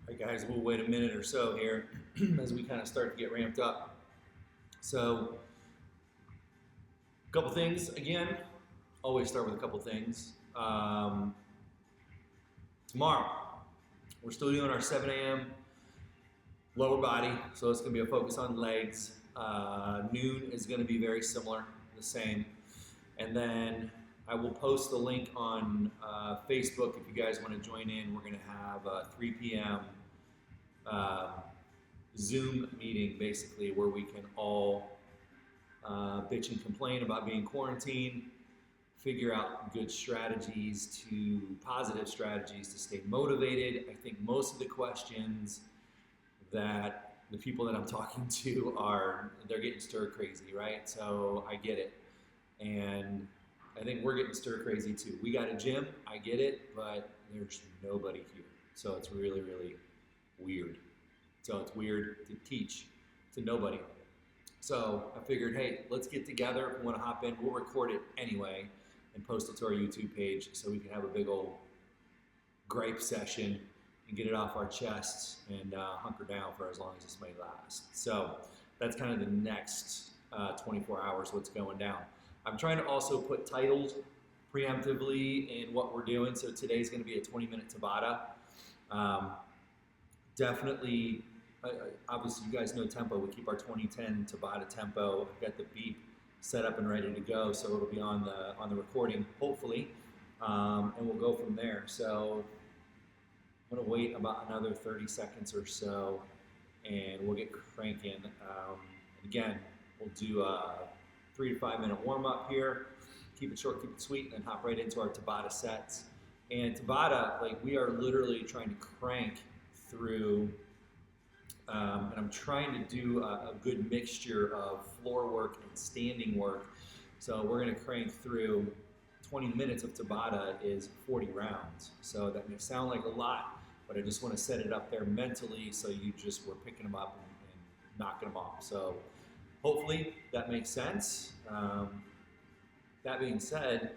All right, guys, we'll wait a minute or so here as we kind of start to get ramped up. So, a couple things again. Always start with a couple things. Tomorrow, we're still doing our 7 a.m. lower body, so it's going to be a focus on legs. Noon is going to be very similar, the same. And then I will post the link on Facebook if you guys want to join in. We're going to have a 3 p.m. Zoom meeting, basically, where we can all bitch and complain about being quarantined, figure out good strategies positive strategies to stay motivated. I think most of the questions that the people that I'm talking to they're getting stir crazy, right? So I get it. And I think we're getting stir crazy too. We got a gym, I get it, but there's nobody here. So it's really, really weird. So it's weird to teach to nobody. So I figured, hey, let's get together. If we want to hop in, we'll record it anyway and post it to our YouTube page so we can have a big old gripe session and get it off our chests and hunker down for as long as this may last. So that's kind of the next 24 hours, what's going down. I'm trying to also put titles preemptively in what we're doing. So today's going to be a 20-minute Tabata. Definitely, obviously you guys know tempo. We keep our 2010 Tabata tempo. I've got the beep set up and ready to go, so it'll be on the recording, hopefully, and we'll go from there. So I'm gonna wait about another 30 seconds or so, and we'll get cranking. Again, we'll do a 3 to 5 minute warm up here. Keep it short, keep it sweet, and then hop right into our Tabata sets. And Tabata, like, we are literally trying to crank through, and I'm trying to do a good mixture of floor work and standing work. So we're going to crank through 20 minutes of Tabata is 40 rounds. So that may sound like a lot, but I just want to set it up there mentally so you just were picking them up and knocking them off. So hopefully that makes sense. That being said,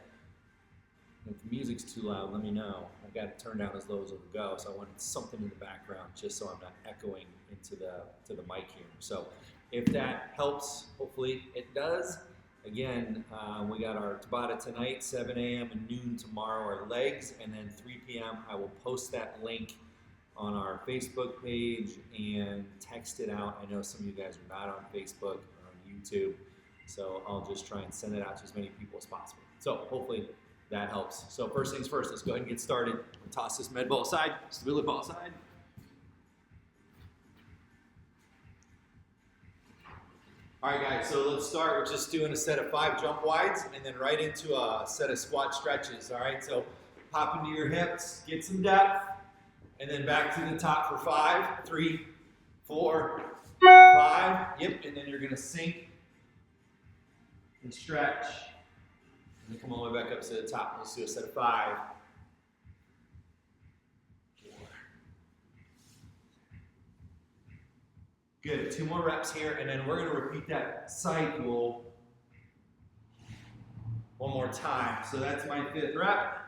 if the music's too loud, let me know. I've got it turned down as low as it'll go, so I wanted something in the background just so I'm not echoing into the mic here. So if that helps, hopefully it does. Again, we got our Tabata tonight, 7 a.m. and noon tomorrow, our legs, and then 3 p.m. I will post that link on our Facebook page and text it out. I know some of you guys are not on Facebook or on YouTube, so I'll just try and send it out to as many people as possible. So hopefully that helps. So first things first, let's go ahead and get started. We'll toss this med ball aside, stability ball aside. All right, guys, so let's start with just doing a set of 5 jump wides and then right into a set of squat stretches, all right? So pop into your hips, get some depth, and then back to the top for 5, 3, 4, 5. Yep, and then you're gonna sink and stretch. And then come all the way back up to the top. Let's do a set of 5. 4. Good, 2 more reps here, and then we're gonna repeat that cycle one more time. So that's my 5th rep.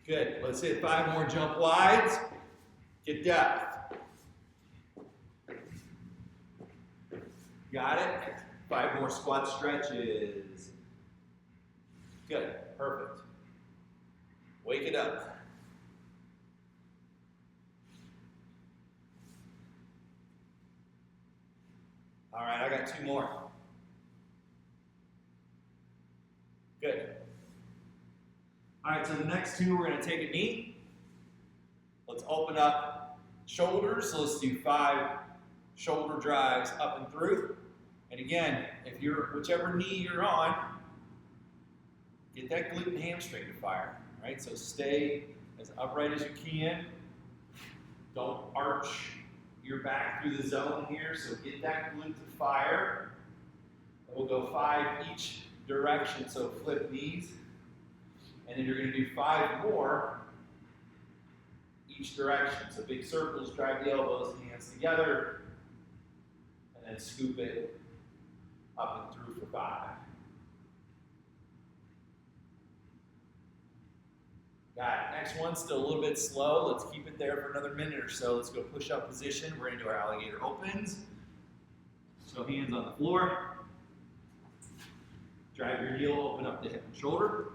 Good, let's hit 5 more jump wides. Get depth. Got it? 5 more squat stretches. Good, perfect. Wake it up. All right, I got 2 more. Good. All right, so the next 2, we're gonna take a knee. Let's open up shoulders. So let's do 5 shoulder drives up and through. And again, if you're, whichever knee you're on, get that glute and hamstring to fire, right? So stay as upright as you can. Don't arch your back through the zone here, so get that glute to fire. And we'll go 5 each direction, so flip these. And then you're gonna do 5 more each direction. So big circles, drive the elbows, hands together, and then scoop it up and through for 5. Got it. Next one, still a little bit slow. Let's keep it there for another minute or so. Let's go push-up position. We're gonna do our alligator opens. So hands on the floor. Drive your heel, open up the hip and shoulder.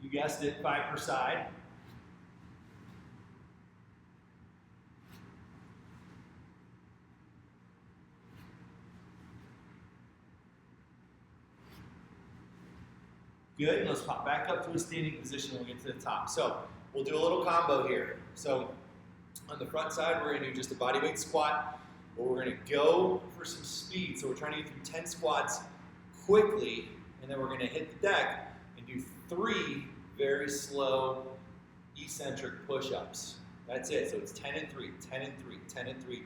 You guessed it, 5 per side. Good, and let's pop back up to a standing position when we get to the top. So we'll do a little combo here. So on the front side, we're gonna do just a bodyweight squat, but we're gonna go for some speed. So we're trying to get through 10 squats quickly, and then we're gonna hit the deck and do 3 very slow eccentric push-ups. That's it, so it's 10 and 3, 10 and 3, 10 and 3.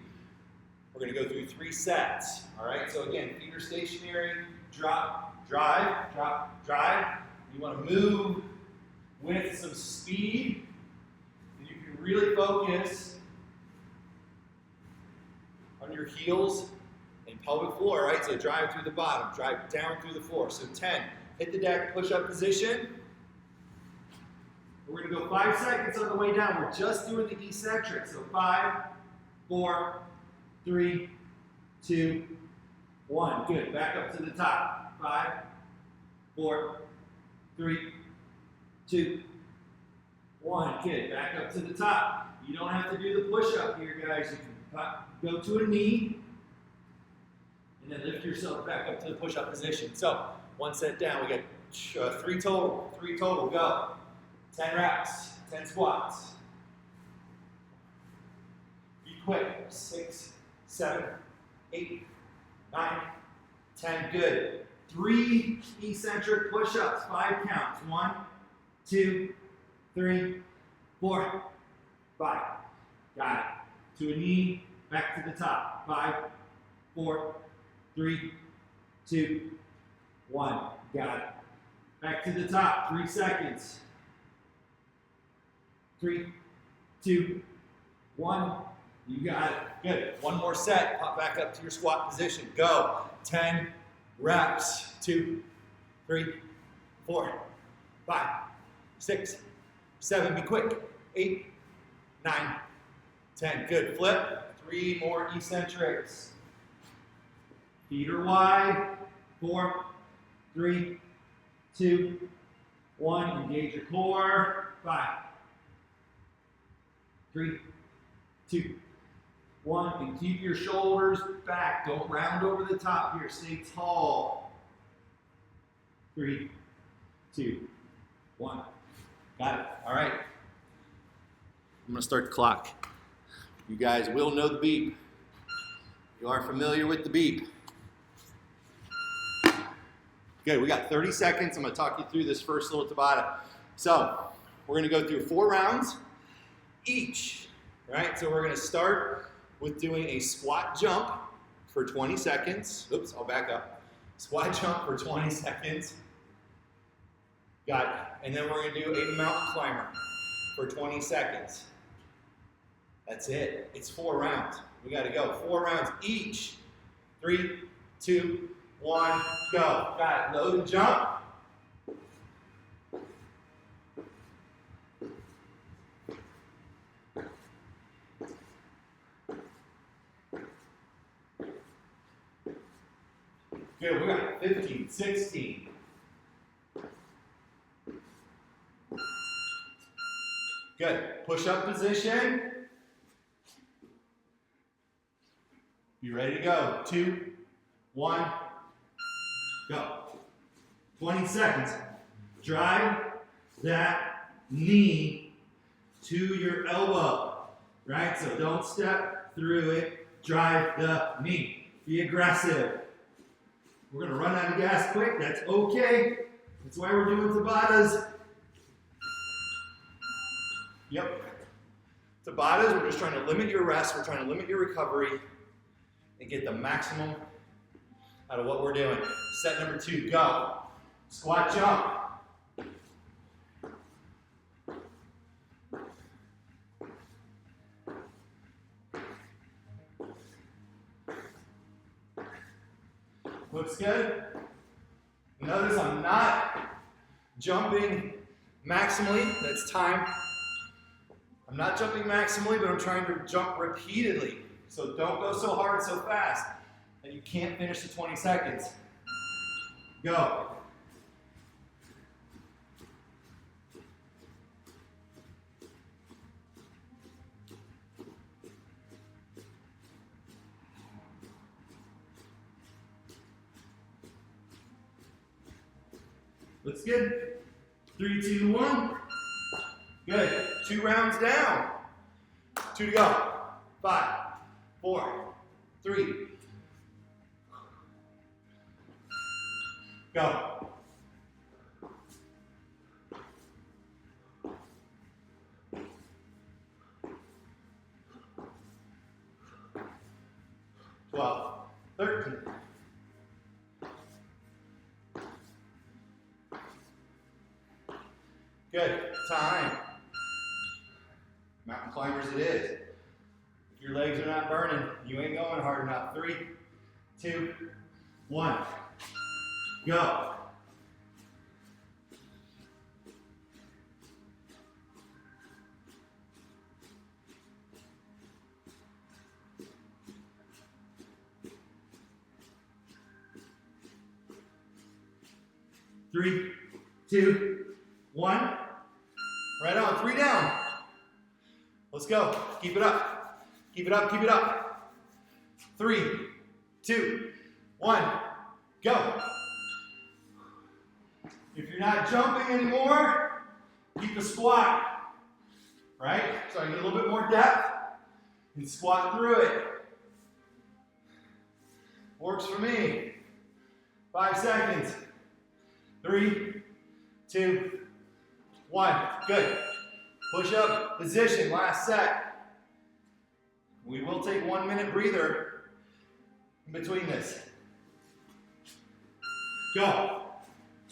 We're gonna go through 3 sets, all right? So again, feet are stationary, drop, drive, drop, drive. You wanna move with some speed, and you can really focus on your heels and pelvic floor, right? So drive through the bottom, drive down through the floor. So 10, hit the deck, push-up position. We're gonna go 5 seconds on the way down. We're just doing the eccentric. So 5, 4, 3, 2, 1. Good, back up to the top. 5, 4, 3, 2, 1. Good, back up to the top. You don't have to do the push-up here, guys. You can go to a knee, and then lift yourself back up to the push-up position. So, 1 set down. We got 3 total. 3 total, go. 10 reps, 10 squats. Be quick. 6, 7, 8, 9, 10. Good. 3 eccentric push-ups, 5 counts. 1, 2, 3, 4, 5. Got it. To a knee, back to the top. 5, 4, 3, 2, 1. Got it. Back to the top, 3 seconds. 3, 2, 1. You got it. Good. 1 more set. Pop back up to your squat position. Go. 10 reps. 2, 3, 4, 5, 6, 7. Be quick. 8, 9, 10. Good. Flip. 3 more eccentrics. Feet are wide. 4, 3, 2, 1. Engage your core. 5, 3, 2, 1. And keep your shoulders back. Don't round over the top here. Stay tall. 3, 2, 1. Got it. All right. I'm going to start the clock. You guys will know the beep. You are familiar with the beep. Good. We got 30 seconds. I'm going to talk you through this first little Tabata. So we're going to go through 4 rounds each, right? So we're going to start with doing a squat jump for 20 seconds. Oops, I'll back up. Squat jump for 20 seconds. Got it. And then we're going to do a mountain climber for 20 seconds. That's it. It's 4 rounds. We got to go. 4 rounds each. 3, 2, 1, go. Got it. Load and jump. Good, we got 15, 16. Good, push-up position. You ready to go? 2, 1, go. 20 seconds. Drive that knee to your elbow, right? So don't step through it. Drive the knee. Be aggressive. We're going to run out of gas quick. That's okay. That's why we're doing Tabatas. Yep. Tabatas, we're just trying to limit your rest. We're trying to limit your recovery and get the maximum out of what we're doing. Set number 2, go. Squat jump. Looks good. Notice I'm not jumping maximally. That's time. I'm not jumping maximally, but I'm trying to jump repeatedly. So don't go so hard so fast that you can't finish the 20 seconds. Go. Looks good. 3, 2, 1. Good. 2 rounds down. 2 to go. 5, 4, 3. Go. Twelve, 13. Good. Time. Mountain climbers it is. If your legs are not burning, you ain't going hard enough. 3, 2, 1. Go. Three, 2, 1. Right on. 3 down. Let's go. Keep it up. Keep it up. Keep it up. 3, 2, 1. Go. If you're not jumping anymore, keep a squat. Right? So I get a little bit more depth and squat through it. Works for me. 5 seconds. 3, 2, 1. Good. Push up position. Last set. We will take 1 minute breather in between this. Go.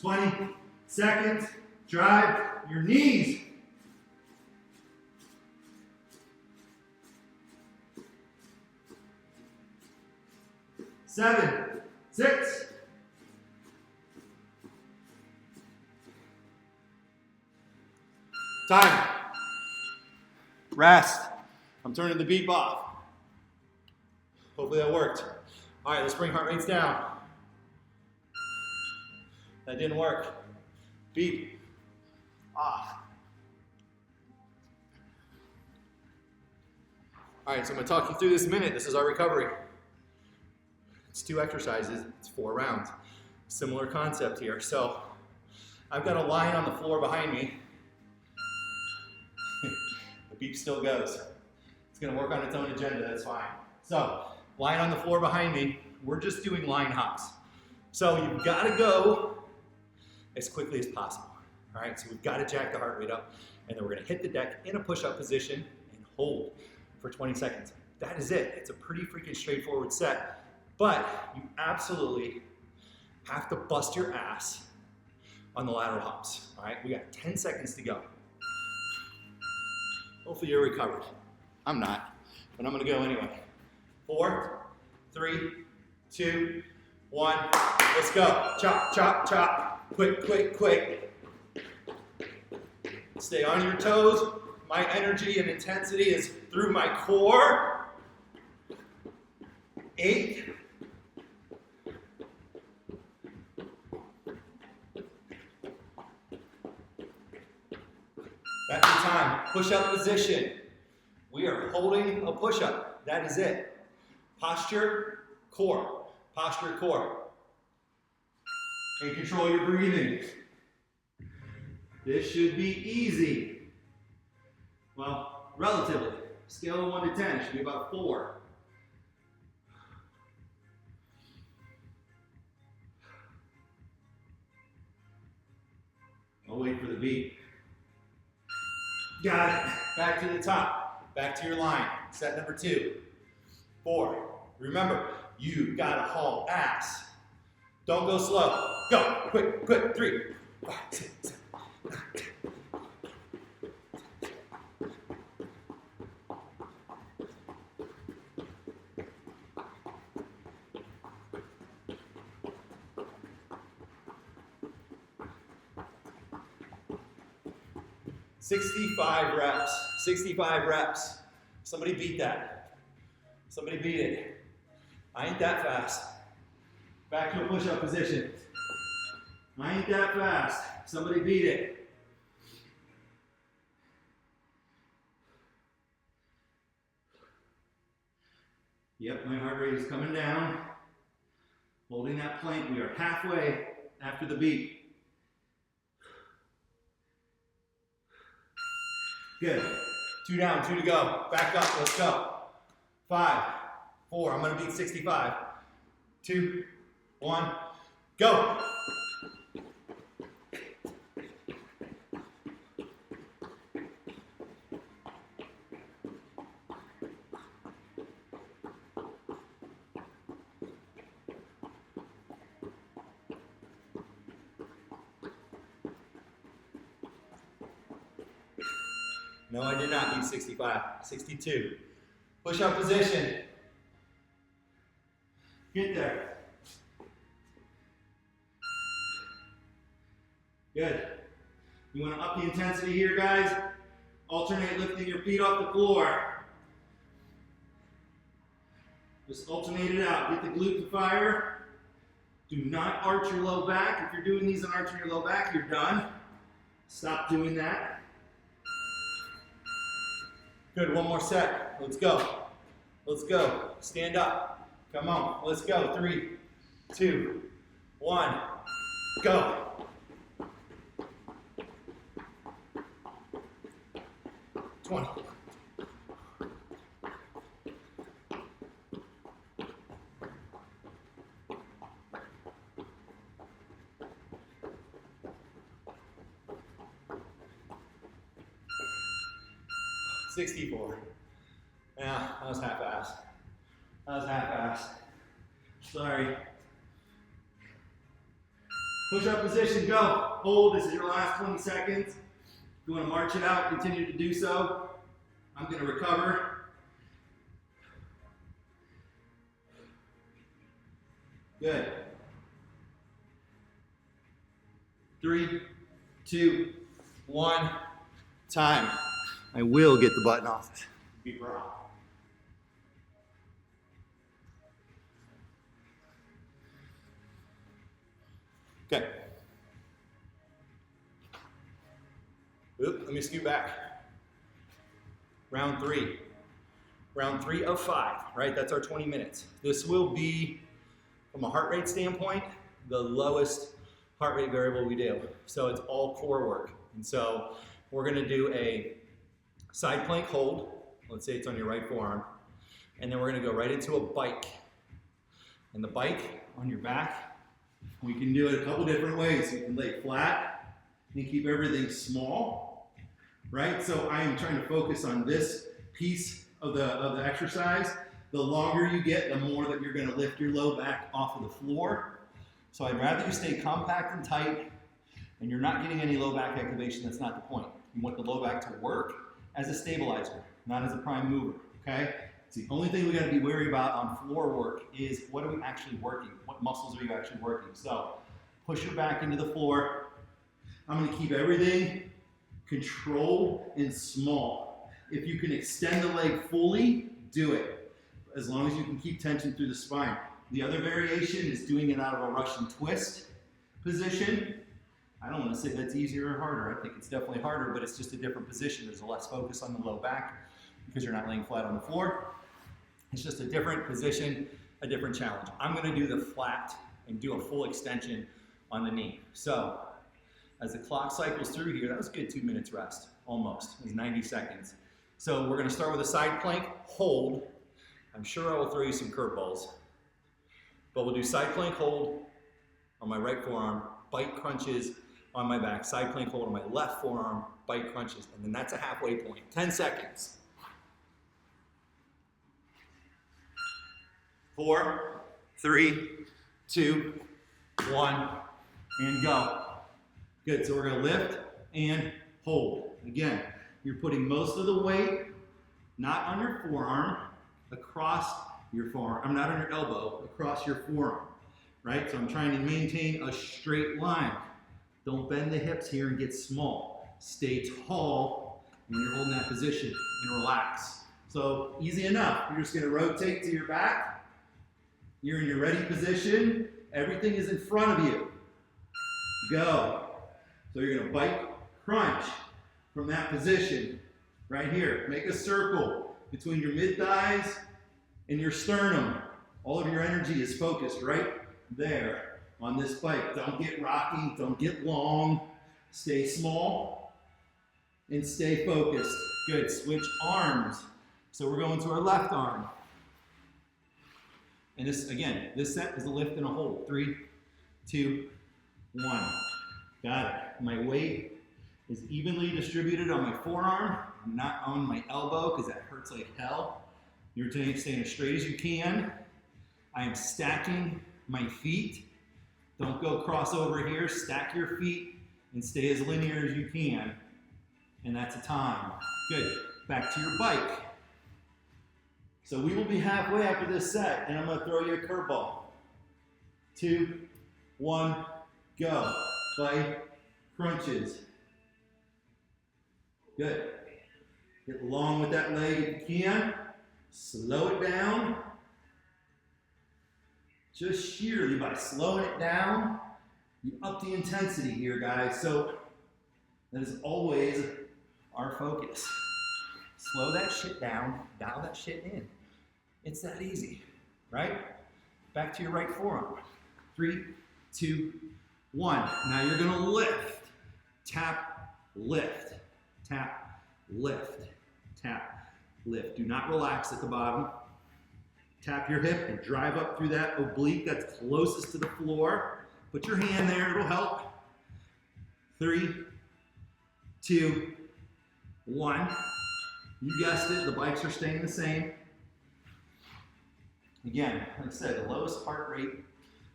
20 seconds. Drive your knees. 7, 6. Time. Rest. I'm turning the beep off. Hopefully that worked. All right, let's bring heart rates down. That didn't work. Beep. Off. All right, so I'm going to talk you through this minute. This is our recovery. It's 2 exercises. It's 4 rounds. Similar concept here. So I've got a line on the floor behind me. The beep still goes. It's going to work on its own agenda. That's fine. So line on the floor behind me. We're just doing line hops. So you've got to go as quickly as possible. All right, so we've got to jack the heart rate up, and then we're going to hit the deck in a push-up position and hold for 20 seconds. That is it. It's a pretty freaking straightforward set, but you absolutely have to bust your ass on the lateral hops. All right, we got 10 seconds to go. Hopefully you're recovered. I'm not, but I'm going to go anyway. 4, 3, 2, 1. Let's go. Chop, chop, chop. Quick, quick, quick. Stay on your toes. My energy and intensity is through my core. 8. That's your time. Push-up position. We are holding a push-up. That is it. Posture, core. Posture, core. And control your breathing. This should be easy. Well, relatively. Scale of 1 to 10 should be about 4. I'll wait for the beat. Got it. Back to the top. Back to your line. Set number 2. 4. Remember, you gotta haul ass. Don't go slow. Go. Quick, quick. 3, 5, 6, 7, 8, 9, 10. 65 reps. 65 reps. Somebody beat that. Somebody beat it. I ain't that fast. Back to a push-up position. I ain't that fast. Somebody beat it. Yep, my heart rate is coming down. Holding that plank. We are halfway after the beat. Good. 2 down, 2 to go. Back up, let's go. 5, 4, I'm gonna beat 65. 2, 1, go. No, I did not beat 65. 62. Push-up position. Get there. Good. You want to up the intensity here, guys? Alternate lifting your feet off the floor. Just alternate it out. Get the glute to fire. Do not arch your low back. If you're doing these and arching your low back, you're done. Stop doing that. Good, one more set. Let's go. Let's go. Stand up. Come on. Let's go. 3, 2, 1. Go. $64. Yeah, that was half-assed. That was half-assed. Sorry. Push-up position, go. Hold, this is your last 20 seconds. If you want to march it out, continue to do so. I'm going to recover. Good. 3, 2, 1, time. I will get the button off. Be bra. Okay. Oop, let me scoot back. Round 3. Round 3 of 5, right? That's our 20 minutes. This will be, from a heart rate standpoint, the lowest heart rate variable we do. So it's all core work. And so we're gonna do a side plank hold. Let's say it's on your right forearm. And then we're gonna go right into a bike. And the bike on your back, we can do it a couple different ways. You can lay flat and keep everything small, right? So I am trying to focus on this piece of the exercise. The longer you get, the more that you're gonna lift your low back off of the floor. So I'd rather you stay compact and tight, and you're not getting any low back activation. That's not the point. You want the low back to work as a stabilizer, not as a prime mover, okay? It's the only thing we gotta be wary about on floor work is what are we actually working? What muscles are you actually working? So push your back into the floor. I'm gonna keep everything controlled and small. If you can extend the leg fully, do it. As long as you can keep tension through the spine. The other variation is doing it out of a Russian twist position. I don't want to say that's easier or harder. I think it's definitely harder, but it's just a different position. There's less focus on the low back because you're not laying flat on the floor. It's just a different position, a different challenge. I'm going to do the flat and do a full extension on the knee. So as the clock cycles through here, that was a good 2 minutes rest, almost. It was 90 seconds. So we're going to start with a side plank, hold. I'm sure I will throw you some curveballs. But we'll do side plank hold on my right forearm, bike crunches on my back, side plank hold on my left forearm, bike crunches, and then that's a halfway point. 10 seconds. 4, 3, 2, 1, and go. Good, so we're gonna lift and hold. Again, you're putting most of the weight not on your forearm, across your forearm. I'm not on your elbow, across your forearm, right? So I'm trying to maintain a straight line. Don't bend the hips here and get small. Stay tall when you're holding that position and relax. So easy enough. You're just gonna rotate to your back. You're in your ready position. Everything is in front of you. Go. So you're gonna bite, crunch from that position right here. Make a circle between your mid thighs and your sternum. All of your energy is focused right there on this bike. Don't get rocky, don't get long. Stay small and stay focused. Good, switch arms. So we're going to our left arm. And this, again, this set is a lift and a hold. 3, 2, 1. Got it. My weight is evenly distributed on my forearm, not on my elbow because that hurts like hell. You're staying as straight as you can. I am stacking my feet. Don't go cross over here. Stack your feet and stay as linear as you can. And that's a time. Good. Back to your bike. So we will be halfway after this set, and I'm going to throw you a curveball. 2, 1, go. Bike, crunches. Good. Get long with that leg if you can. Slow it down. Just sheerly by slowing it down, you up the intensity here, guys. So that is always our focus. Slow that shit down, dial that shit in. It's that easy, right? Back to your right forearm. 3, 2, 1. Now you're gonna lift. Tap, lift. Tap, lift. Tap, lift. Do not relax at the bottom. Tap your hip and drive up through that oblique that's closest to the floor. Put your hand there, it'll help. 3, 2, 1. You guessed it, the bikes are staying the same. Again, like I said, the lowest heart rate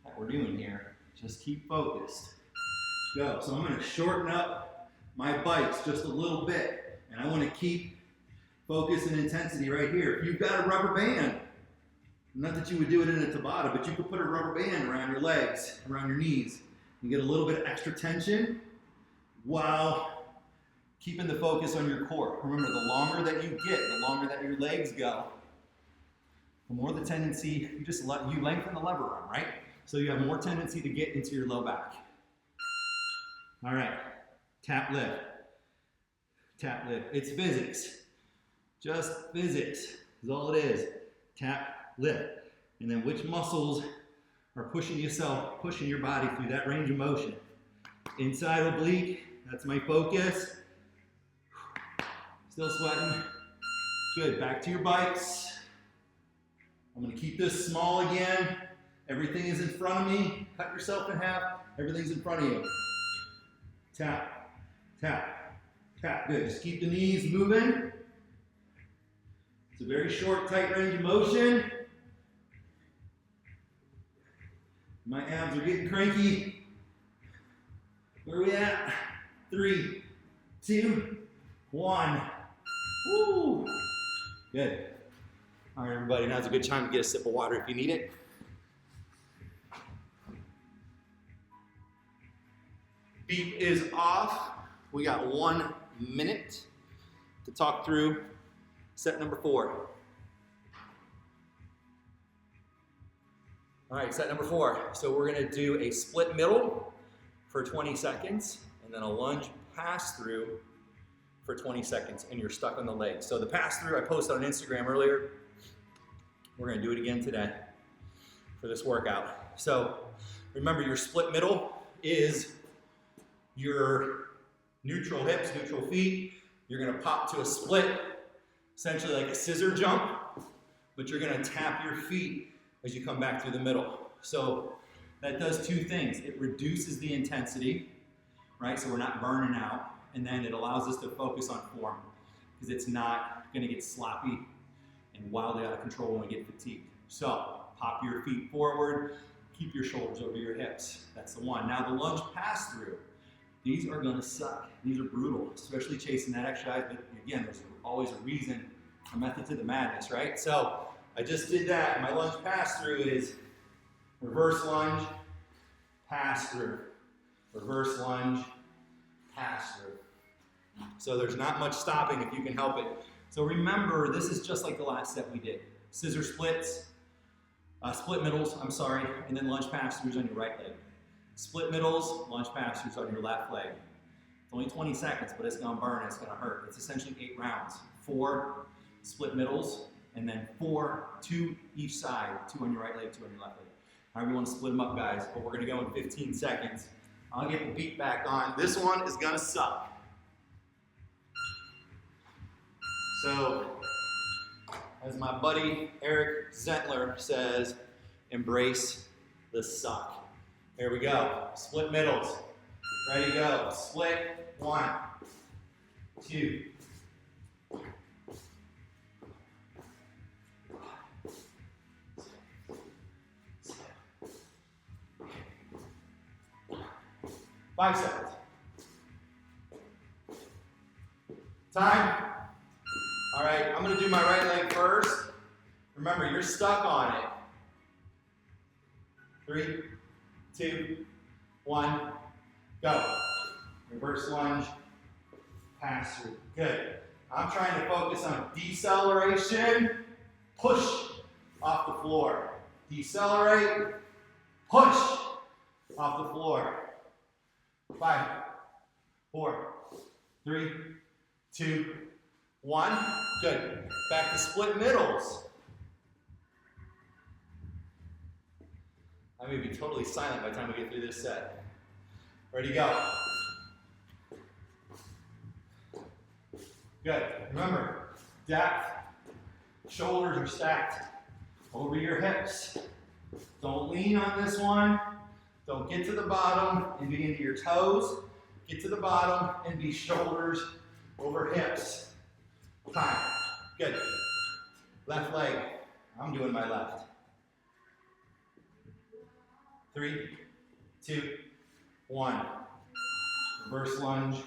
that we're doing here. Just keep focused. Go. So I'm going to shorten up my bikes just a little bit. And I want to keep focus and intensity right here. If you've got a rubber band, not that you would do it in a Tabata, but you could put a rubber band around your legs, around your knees. You get a little bit of extra tension while keeping the focus on your core. Remember, the longer that you get, the longer that your legs go, the more the tendency, you lengthen the lever arm, right? So you have more tendency to get into your low back. All right, tap lift. Tap lift. It's physics. Just physics is all it is. Tap lift. And then which muscles are pushing your body through that range of motion. Inside oblique, that's my focus. Still sweating. Good, back to your bikes. I'm gonna keep this small again. Everything is in front of me. Cut yourself in half. Everything's in front of you. Tap, tap, tap. Good, just keep the knees moving. It's a very short, tight range of motion. My abs are getting cranky. Where are we at? 3, 2, 1. Woo! Good. All right, everybody, now's a good time to get a sip of water if you need it. Beep is off. We got 1 minute to talk through set number 4. All right, set number 4. So we're gonna do a split middle for 20 seconds and then a lunge pass through for 20 seconds, and you're stuck on the leg. So the pass through I posted on Instagram earlier. We're gonna do it again today for this workout. So remember, your split middle is your neutral hips, neutral feet. You're gonna pop to a split, essentially like a scissor jump, but you're gonna tap your feet as you come back through the middle. So that does 2 things. It reduces the intensity, right? So we're not burning out. And then it allows us to focus on form because it's not gonna get sloppy and wildly out of control when we get fatigued. So pop your feet forward, keep your shoulders over your hips. That's the one. Now the lunge pass through. These are gonna suck. These are brutal, especially chasing that exercise. But again, there's always a reason, a method to the madness, right? So I just did that. My lunge pass through is reverse lunge, pass through. Reverse lunge, pass through. So there's not much stopping if you can help it. So remember, this is just like the last set we did. Scissor splits, split middles, I'm sorry, and then lunge pass-throughs on your right leg. Split middles, lunge pass-throughs on your left leg. It's only 20 seconds, but it's gonna burn, it's gonna hurt. It's essentially 8 rounds. 4 split middles, and then 4, 2 each side, 2 on your right leg, 2 on your left leg. However you want to split them up, guys, but we're gonna go in 15 seconds. I'll get the beat back on. This one is gonna suck. So, as my buddy Eric Zentler says, embrace the suck. Here we go. Split middles. Ready, go. Split. 1, 2. 5 seconds. Time. All right, I'm gonna do my right leg first. Remember, you're stuck on it. 3, 2, 1, go. Reverse lunge, pass through. Good. I'm trying to focus on deceleration, push off the floor. Decelerate, push off the floor. 5, 4, 3, 2, 1. Good. Back to split middles. I may be totally silent by the time we get through this set. Ready, go. Good. Remember, depth. Shoulders are stacked over your hips. Don't lean on this one. Don't get to the bottom and be into your toes. Get to the bottom and be shoulders over hips. Time. Good. Left leg. I'm doing my left. 3, 2, 1. Reverse lunge.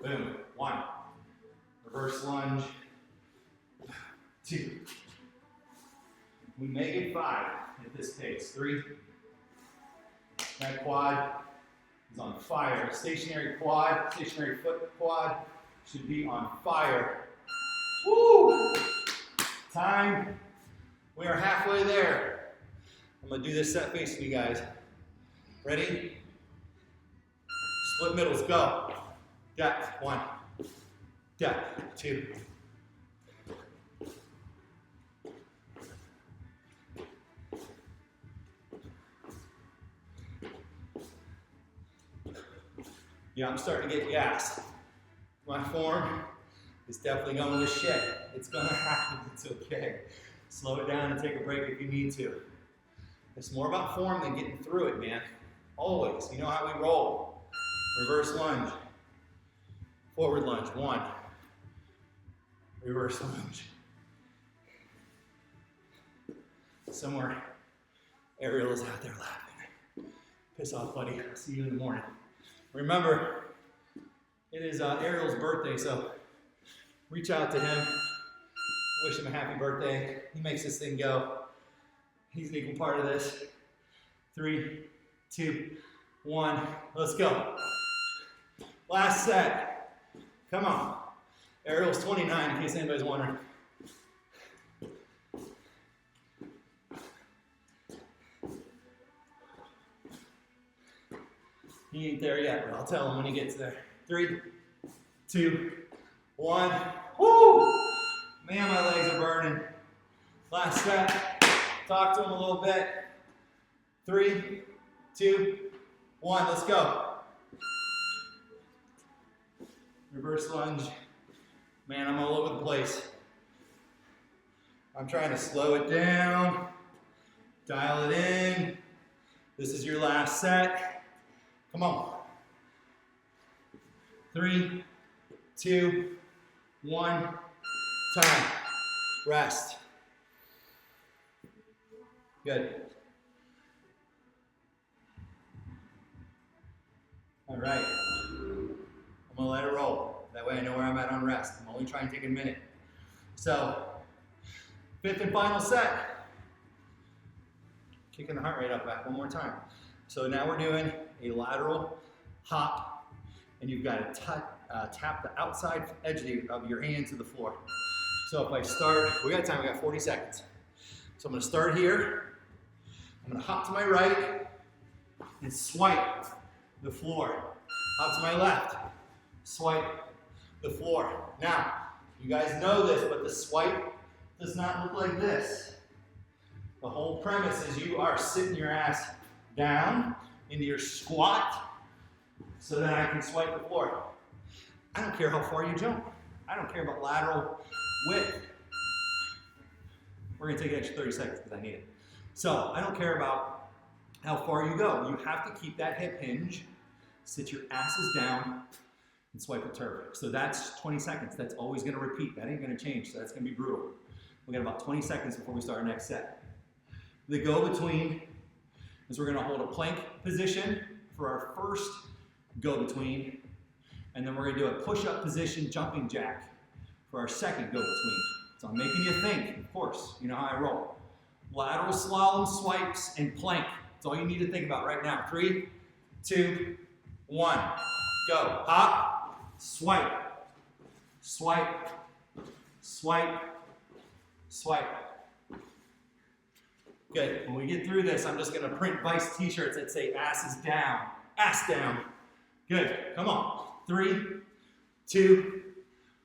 Boom. 1. Reverse lunge. 2. We make it 5 at this pace. 3. That quad is on fire. Stationary quad, stationary foot quad should be on fire. Woo! Time. We are halfway there. I'm gonna do this set facing you guys. Ready? Split middles, go. Depth, 1. Depth, 2. Yeah, I'm starting to get gassed. My form is definitely going to shit. It's gonna happen, it's okay. Slow it down and take a break if you need to. It's more about form than getting through it, man. Always, you know how we roll. Reverse lunge. Forward lunge, 1. Reverse lunge. Somewhere, Ariel is out there laughing. Piss off, buddy. I'll see you in the morning. Remember, it is Ariel's birthday, so reach out to him. Wish him a happy birthday. He makes this thing go. He's an equal part of this. 3, 2, 1. Let's go. Last set. Come on. Ariel's 29, in case anybody's wondering. He ain't there yet, but I'll tell him when he gets there. 3, 2, 1. Woo! Man, my legs are burning. Last set. Talk to him a little bit. 3, 2, 1. Let's go. Reverse lunge. Man, I'm all over the place. I'm trying to slow it down. Dial it in. This is your last set. Come on. 3, 2, 1. Time. Rest. Good. All right. I'm gonna let it roll. That way I know where I'm at on rest. I'm only trying to take a minute. So, 5th and final set. Kicking the heart rate up back one more time. So now we're doing a lateral hop, and you've got tap the outside edge of your hand to the floor. So if I start, we got time, we got 40 seconds. So I'm gonna start here. I'm gonna hop to my right and swipe the floor. Hop to my left, swipe the floor. Now, you guys know this, but the swipe does not look like this. The whole premise is you are sitting your ass down into your squat so that I can swipe the floor. I don't care how far you jump. I don't care about lateral width. We're gonna take an extra 30 seconds because I need it. So I don't care about how far you go. You have to keep that hip hinge, sit your asses down, and swipe the turf. So that's 20 seconds. That's always gonna repeat. That ain't gonna change, so that's gonna be brutal. We got about 20 seconds before we start our next set. The go-between is we're gonna hold a plank position for our first go-between, and then we're gonna do a push-up position jumping jack for our second go-between. So I'm making you think, of course, you know how I roll. Lateral slalom swipes and plank. That's all you need to think about right now. 3, 2, 1, go. Hop, swipe, swipe, swipe, swipe. Good. When we get through this, I'm just gonna print Vice t-shirts that say asses down, ass down. Good, come on. 3, 2,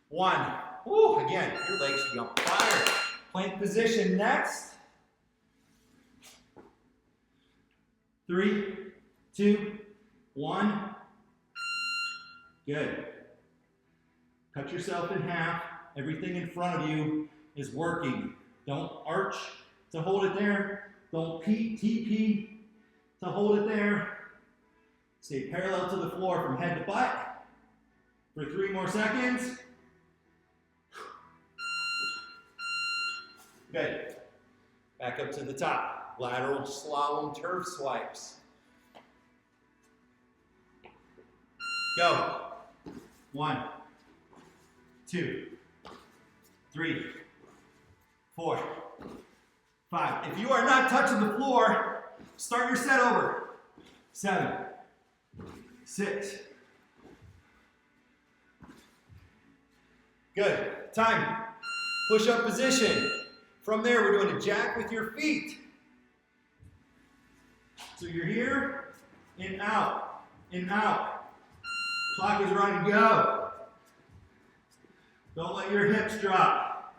1. Woo, again, your legs should be on fire. Plank position next. 3, 2, 1. Good. Cut yourself in half. Everything in front of you is working. Don't arch to hold it there. Don't TP to hold it there. Stay parallel to the floor from head to butt for 3 more seconds. Good. Back up to the top. Lateral slalom turf swipes. Go. 1, 2, 3, 4, 5. If you are not touching the floor, start your set over. 7, 6. Good. Time. Push-up position. From there, we're doing a jack with your feet. So you're here, in, out, in, out. Clock is running, go. Don't let your hips drop.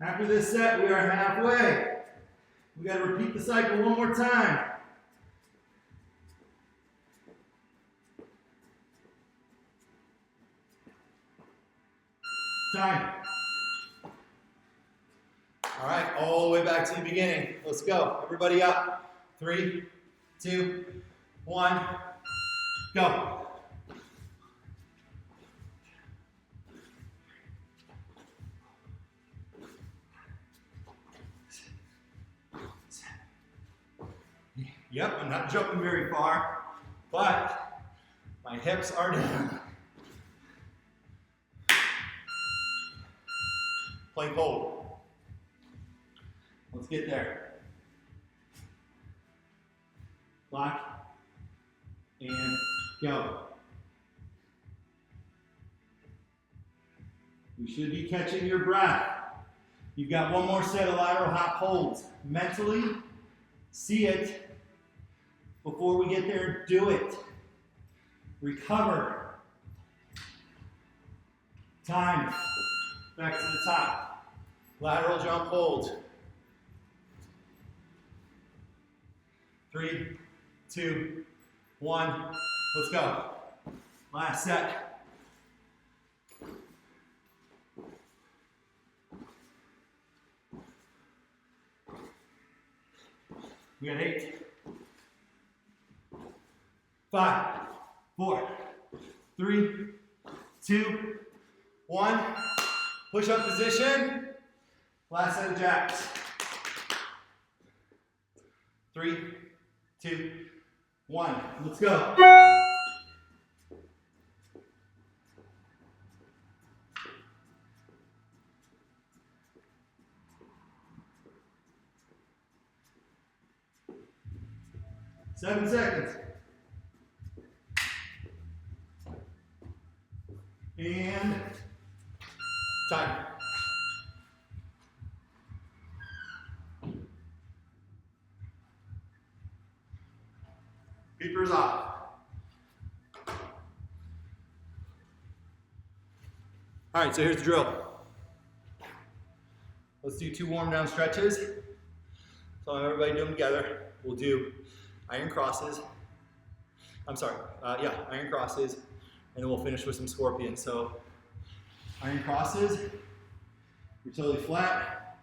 After this set, we are halfway. We got to repeat the cycle one more time. Time. All right, all the way back to the beginning. Let's go. Everybody up. 3, 2, 1, go. Yep, I'm not jumping very far, but my hips are down. Plank hold. Let's get there. Lock and go. You should be catching your breath. You've got one more set of lateral hop holds. Mentally, see it. Before we get there, do it. Recover. Time. Back to the top. Lateral jump hold. 3, 2, 1. Let's go. Last set. We got 8. 5, 4, 3, 2, 1. Push up position. Last set of jacks. 3, 2, 1. Let's go. Seven seconds. Beepers off. All right, so here's the drill. Let's do 2 warm down stretches. So everybody do them together. We'll do iron crosses. Iron crosses, and then we'll finish with some scorpions. So iron crosses, you're totally flat.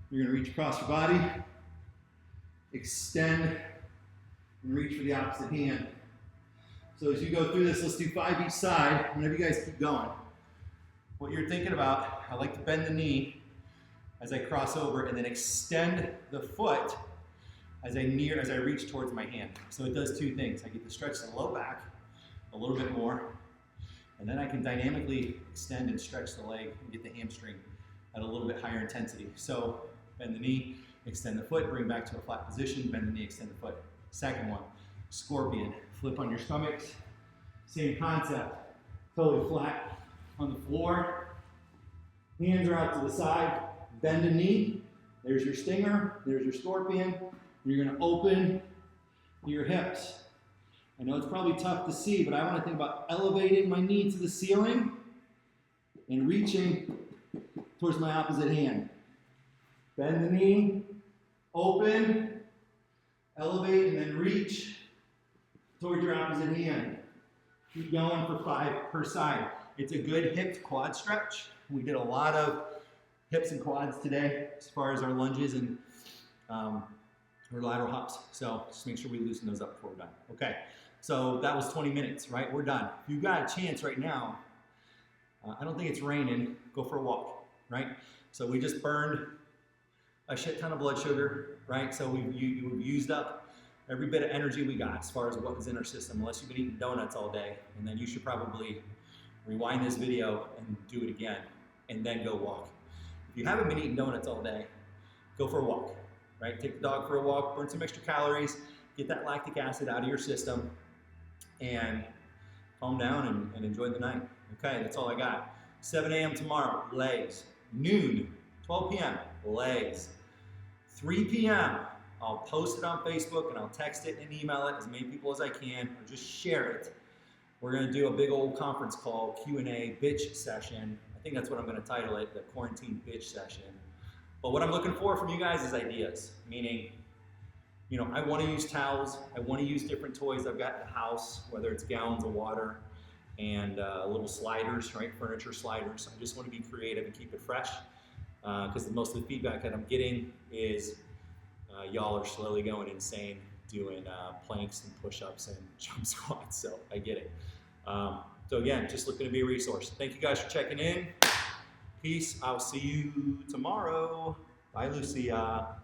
You're gonna reach across your body, extend, and reach for the opposite hand. So as you go through this, let's do 5 each side. Whenever you guys keep going, what you're thinking about, I like to bend the knee as I cross over and then extend the foot as I reach towards my hand. So it does 2 things. I get to stretch the low back a little bit more, and then I can dynamically extend and stretch the leg and get the hamstring at a little bit higher intensity. So bend the knee, extend the foot, bring back to a flat position, bend the knee, extend the foot. Second one, scorpion. Flip on your stomachs. Same concept. Totally flat on the floor. Hands are out to the side. Bend the knee. There's your stinger. There's your scorpion. You're going to open your hips. I know it's probably tough to see, but I want to think about elevating my knee to the ceiling and reaching towards my opposite hand. Bend the knee, open, elevate, and then reach towards your opposite hand. Keep going for 5 per side. It's a good hip to quad stretch. We did a lot of hips and quads today as far as our lunges and our lateral hops. So just make sure we loosen those up before we're done. Okay, so that was 20 minutes, right? We're done. If you've got a chance right now, I don't think it's raining, go for a walk, right? So we just burned a shit ton of blood sugar, right? So we've used up every bit of energy we got as far as what was in our system, unless you've been eating donuts all day. And then you should probably rewind this video and do it again, and then go walk. If you haven't been eating donuts all day, go for a walk, right? Take the dog for a walk, burn some extra calories, get that lactic acid out of your system, and calm down and enjoy the night. Okay, that's all I got. 7 a.m. tomorrow, legs. Noon, 12 p.m., legs. 3 p.m., I'll post it on Facebook and I'll text it and email it as many people as I can, or just share it. We're gonna do a big old conference call, Q&A, bitch session. I think that's what I'm gonna title it, the quarantine bitch session. But what I'm looking for from you guys is ideas, meaning, you know, I wanna use towels, I wanna use different toys I've got in the house, whether it's gallons of water and little sliders, right, furniture sliders. I just wanna be creative and keep it fresh, because most of the feedback that I'm getting is y'all are slowly going insane doing planks and push-ups and jump squats, so I get it. So again, just looking to be a resource. Thank you guys for checking in. Peace. I'll see you tomorrow. Bye, Lucia.